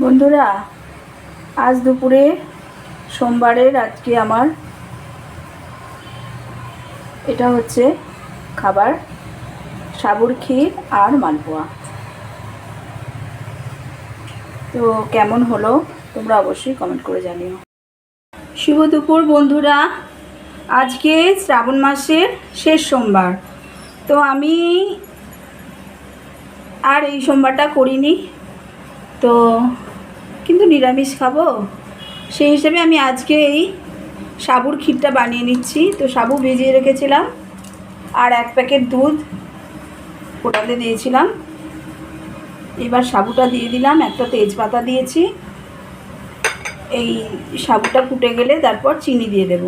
বন্ধুরা, আজ দুপুরে সোমবারের আজকে আমার এটা হচ্ছে খাবার, সাবুর ক্ষীর আর মালপোয়া। তো কেমন হলো তোমরা অবশ্যই কমেন্ট করে জানিও। শুভ দুপুর বন্ধুরা, আজকে শ্রাবণ মাসের শেষ সোমবার। তো আমি আর এই সোমবারটা করিনি, তো কিন্তু নিরামিষ খাবো, সেই হিসেবে আমি আজকে এই সাবুর ক্ষীরটা বানিয়ে নিচ্ছি। তো সাবু ভিজিয়ে রেখেছিলাম আর 1 প্যাকেট দুধ ফোটাতে দিয়েছিলাম। এবার সাবুটা দিয়ে দিলাম, একটা তেজপাতা দিয়েছি। এই সাবুটা ফুটে গেলে তারপর চিনি দিয়ে দেব।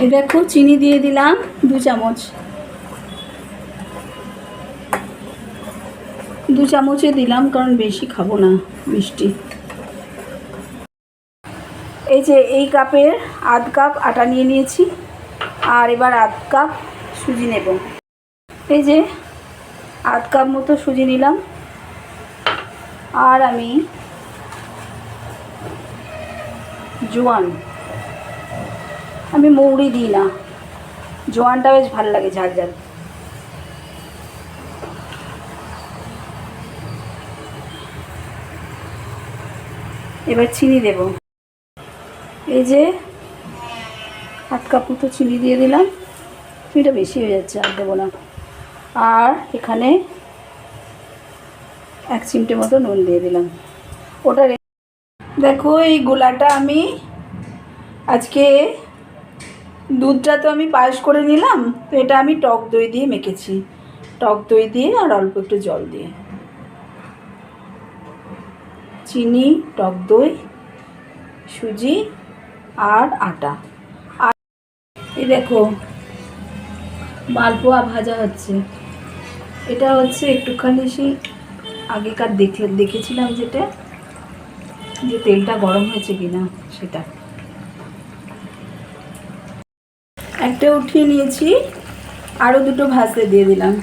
এই দেখো চিনি দিয়ে দিলাম 2 চামচ, 2 চামচে দিলাম কারণ বেশি খাবো না মিষ্টি। এই যে এই কাপের আধ কাপ আটা নিয়ে নিয়েছি, আর এবার আধ কাপ সুজি নেব। এই যে আধ কাপ মতো সুজি নিলাম, আর আমি জোয়ান, আমি মৌরি দিই না, জোয়ানটা বেশ ভালো লাগে, ঝাল ঝাল। এবার চিনি দেব। এই যে আধ কাপ মতো চিনি দিয়ে দিলাম, চিনিটা বেশি হয়ে যাচ্ছে, আর দেবো না। আর এখানে 1 চিমটে মতো নুন দিয়ে দিলাম। ওটা দেখো এই গোলাটা আমি আজকে দুধটা তো আমি পায়েস করে নিলাম, তো এটা আমি টক দই দিয়ে মেখেছি, টক দই দিয়ে আর অল্প একটু জল দিয়ে, চিনি, টক দই, সুজি আর আটা। আর এই দেখো মালপোয়া ভাজা হচ্ছে। এটা হচ্ছে একটুখানি সেই আগেকার দেখেছিলাম যেটা, যে তেলটা গরম হয়েছে কিনা সেটা। একটা উঠিয়ে নিয়েছি, আরও 2টো ভাজতে দিয়ে দিলাম।